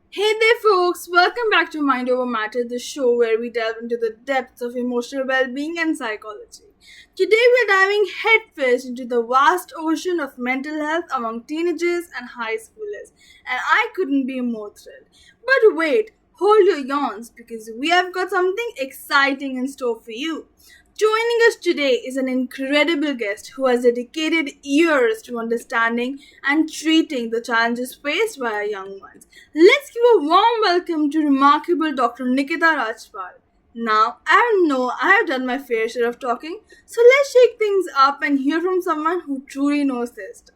Hey there, folks! Welcome back to Mind Over Matter, the show where we delve into the depths of emotional well being and psychology. Today, we're diving headfirst into the vast ocean of mental health among teenagers and high schoolers, and I couldn't be more thrilled. But wait, hold your yawns because we have got something exciting in store for you. Joining us today is an incredible guest who has dedicated years to understanding and treating the challenges faced by our young ones. Let's give a warm welcome to remarkable Dr. Nikita Rajpal. Now, I know I have done my fair share of talking, so let's shake things up and hear from someone who truly knows their stuff.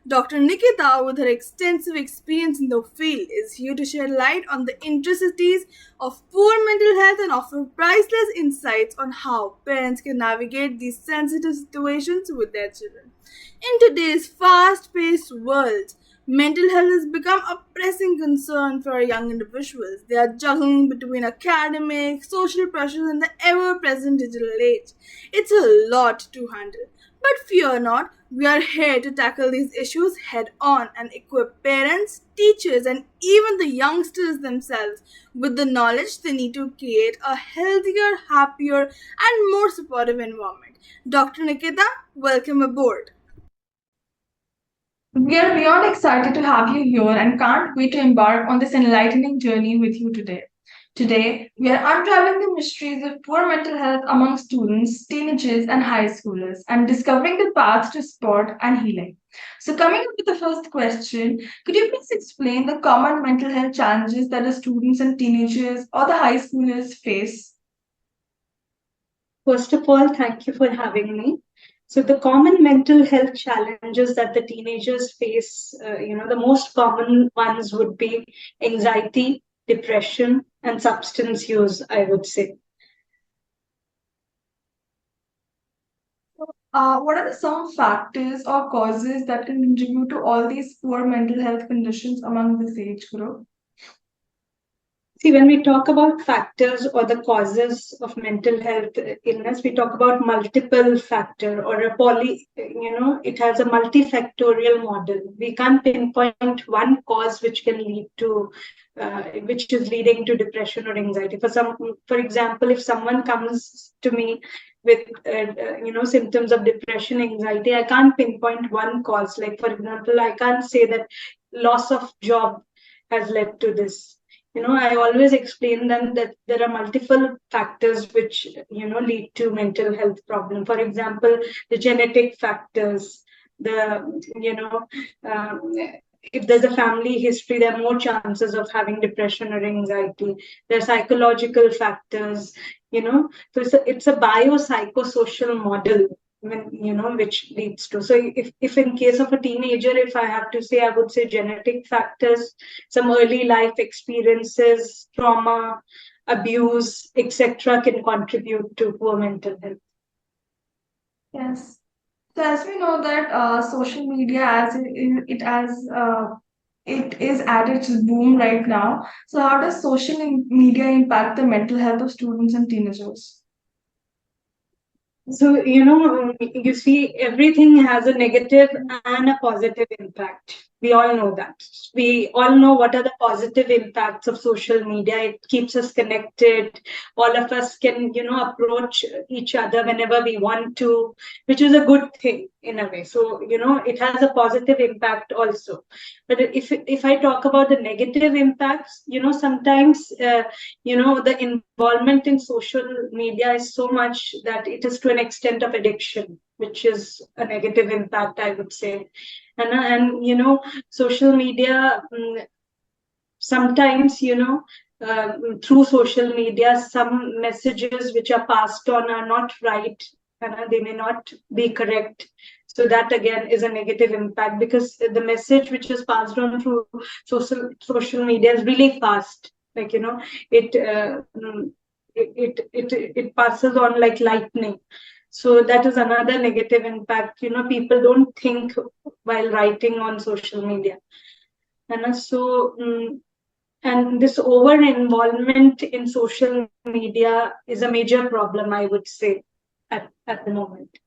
Dr. Nikita, with her extensive experience in the field, is here to shed light on the intricacies of poor mental health and offer priceless insights on how parents can navigate these sensitive situations with their children. In today's fast paced world, mental health has become a pressing concern for our young individuals. They are juggling between academic, social pressures, and the ever present digital age. It's a lot to handle. But fear not, we are here to tackle these issues head on and equip parents, teachers, and even the youngsters themselves with the knowledge they need to create a healthier, happier, and more supportive environment. Dr. Nikita, welcome aboard. We are beyond excited to have you here and can't wait to embark on this enlightening journey with you today. Today, we are unraveling the mysteries of poor mental health among students, teenagers, and high schoolers and discovering the paths to support and healing. So, coming up with the first question, could you please explain the common mental health challenges that the students and teenagers or the high schoolers face? First of all, thank you for having me. So, the common mental health challenges that the teenagers face, the most common ones would be anxiety, depression, and substance use, I would say. What are some factors or causes that can contribute to all these poor mental health conditions among this age group? See, when we talk about factors or the causes of mental health illness, we talk about multiple factor or a it has a multifactorial model. We can't pinpoint one cause which can lead to, which is leading to depression or anxiety. For example, if someone comes to me with, symptoms of depression, anxiety, I can't pinpoint one cause. Like, for example, I can't say that loss of job has led to this. I always explain them that there are multiple factors which lead to mental health problem. For example, the genetic factors, the you know um, if there's a family history, there are more chances of having depression or anxiety. There are psychological factors. So it's a biopsychosocial model which leads to. So if in case of a teenager, if I have to say, I would say genetic factors, some early life experiences, trauma, abuse, etc., can contribute to poor mental health. Yes. So as we know that social media it is at its boom right now. So how does media impact the mental health of students and teenagers? So, you see, everything has a negative and a positive impact. We all know that. We all know what are the positive impacts of social media. It keeps us connected. All of us can, approach each other whenever we want to, which is a good thing in a way. So, it has a positive impact also. But if I talk about the negative impacts, sometimes, the involvement in social media is so much that it is to an extent of addiction, which is a negative impact, I would say. And social media, sometimes, through social media, some messages which are passed on are not right, and they may not be correct. So that again is a negative impact, because the message which is passed on through social media is really fast. Like, it it passes on like lightning. So that is another negative impact. People don't think while writing on social media. And this over involvement in social media is a major problem, I would say, at the moment.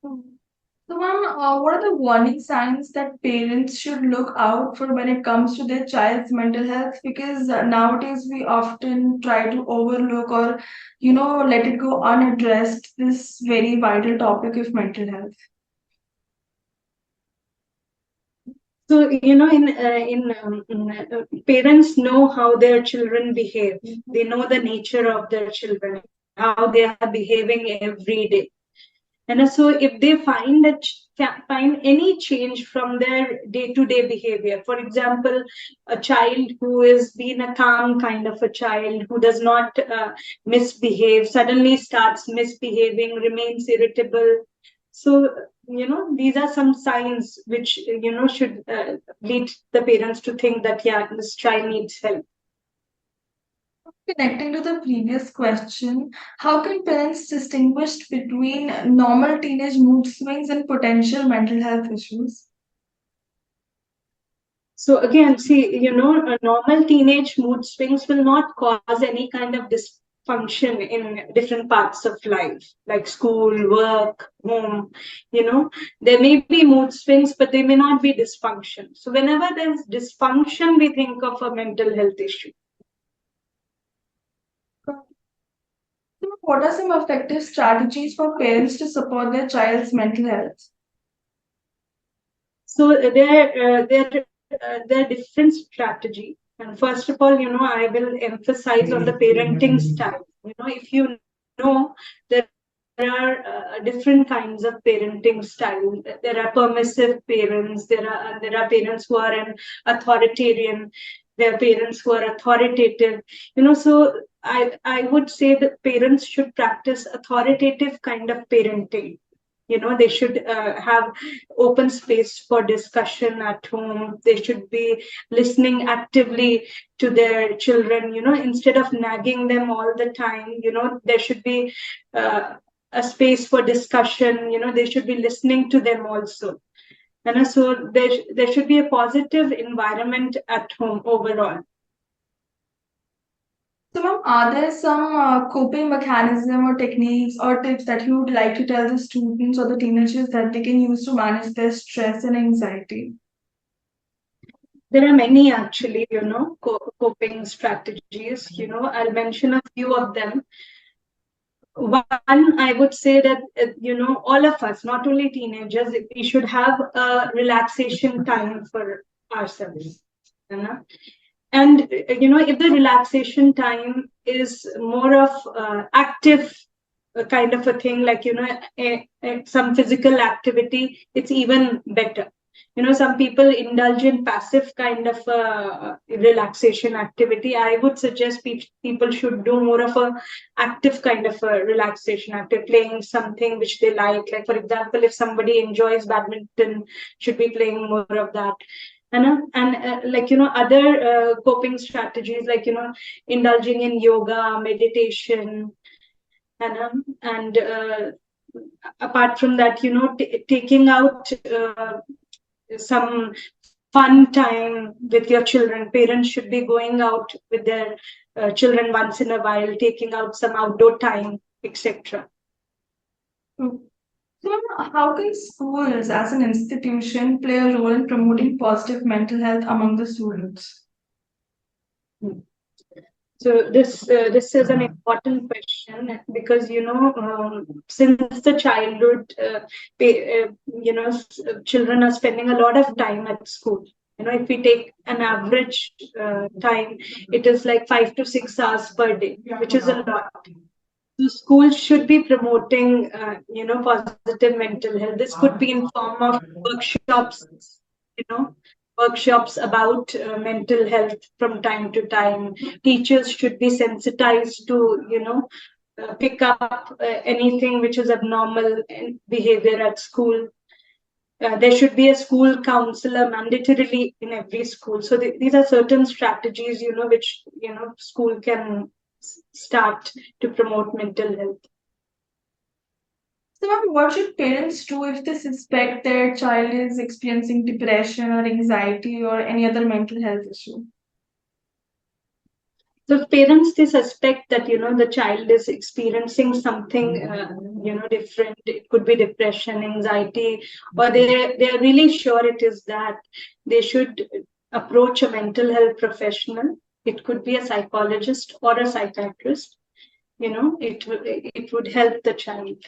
So So, ma'am, what are the warning signs that parents should look out for when it comes to their child's mental health? Because nowadays we often try to overlook or, let it go unaddressed this very vital topic of mental health. So, parents know how their children behave. They know the nature of their children, how they are behaving every day. And so, if they find any change from their day-to-day behavior, for example, a child who is being a calm kind of a child who does not misbehave suddenly starts misbehaving, remains irritable. So, these are some signs which should lead the parents to think that yeah, this child needs help. Connecting to the previous question, how can parents distinguish between normal teenage mood swings and potential mental health issues? So again, see, normal teenage mood swings will not cause any kind of dysfunction in different parts of life, like school, work, home. There may be mood swings, but they may not be dysfunction. So whenever there's dysfunction, we think of a mental health issue. So what are some effective strategies for parents to support their child's mental health? So there are different strategy. And first of all, I will emphasize on the parenting style. If you know, there are different kinds of parenting style. There are permissive parents. There are parents who are an authoritarian. There are parents who are authoritative. So I would say that parents should practice authoritative kind of parenting. They should have open space for discussion at home. They should be listening actively to their children, instead of nagging them all the time. There should be a space for discussion. They should be listening to them also. And so there should be a positive environment at home overall. So, ma'am, are there some coping mechanism or techniques or tips that you would like to tell the students or the teenagers that they can use to manage their stress and anxiety? There are many actually, coping strategies. I'll mention a few of them. One, I would say that, all of us, not only teenagers, we should have a relaxation time for ourselves. And, if the relaxation time is more of active kind of a thing, like, some physical activity, it's even better. Some people indulge in passive kind of relaxation activity. I would suggest people should do more of a active kind of a relaxation active, playing something which they like. Like, for example, if somebody enjoys badminton, should be playing more of that. And other coping strategies, like, indulging in yoga, meditation, and apart from that, taking out some fun time with your children. Parents should be going out with their children once in a while, taking out some outdoor time, etc. So, how can schools as an institution play a role in promoting positive mental health among the students? So this is an important question, because since the childhood, children are spending a lot of time at school. If we take an average time, it is like 5 to 6 hours per day, which is a lot. So schools should be promoting, positive mental health. This could be in form of workshops, you know, workshops about mental health from time to time. Teachers should be sensitized to, pick up anything which is abnormal in behavior at school. There should be a school counselor mandatorily in every school. So these are certain strategies, which, school can start to promote mental health. So, ma'am, what should parents do if they suspect their child is experiencing depression or anxiety or any other mental health issue? So if parents, they suspect that, the child is experiencing something, different. It could be depression, anxiety, or they're really sure it is that, they should approach a mental health professional. It could be a psychologist or a psychiatrist. It would help the child.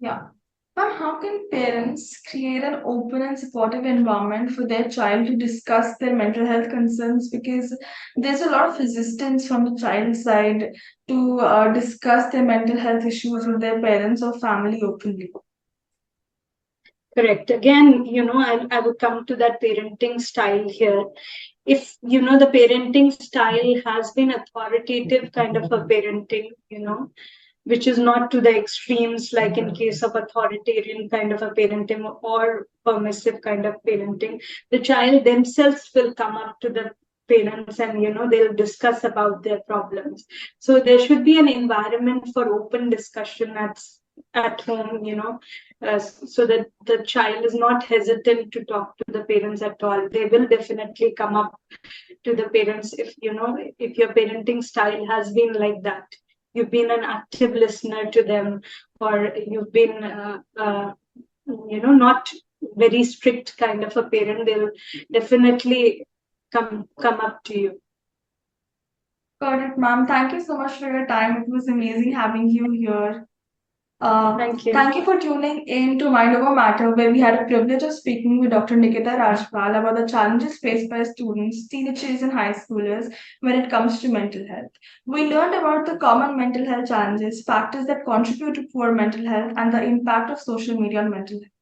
Yeah. Ma'am, how can parents create an open and supportive environment for their child to discuss their mental health concerns? Because there's a lot of resistance from the child's side to discuss their mental health issues with their parents or family openly. Correct. Again, I would come to that parenting style here. If, the parenting style has been authoritative kind of a parenting, which is not to the extremes, like in case of authoritarian kind of a parenting or permissive kind of parenting, the child themselves will come up to the parents and, they'll discuss about their problems. So there should be an environment for open discussion at home, so that the child is not hesitant to talk to the parents at all. They will definitely come up to the parents if, if your parenting style has been like that. You've been an active listener to them, or you've been, not very strict kind of a parent. They'll definitely come up to you. Got it, ma'am. Thank you so much for your time. It was amazing having you here. Thank you. Thank you for tuning in to Mind Over Matter, where we had a privilege of speaking with Dr. Nikita Rajpal about the challenges faced by students, teenagers, and high schoolers when it comes to mental health. We learned about the common mental health challenges, factors that contribute to poor mental health, and the impact of social media on mental health.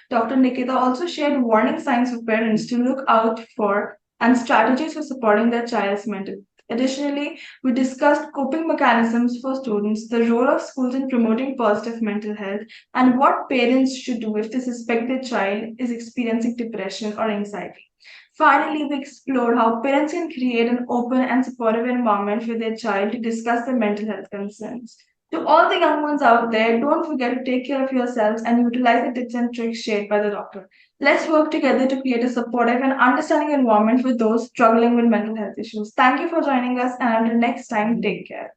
Dr. Nikita also shared warning signs for parents to look out for and strategies for supporting their child's mental health. Additionally, we discussed coping mechanisms for students, the role of schools in promoting positive mental health, and what parents should do if they suspect their child is experiencing depression or anxiety. Finally, we explored how parents can create an open and supportive environment for their child to discuss their mental health concerns. To all the young ones out there, don't forget to take care of yourselves and utilize the tips and tricks shared by the doctor. Let's work together to create a supportive and understanding environment for those struggling with mental health issues. Thank you for joining us, and until next time, take care.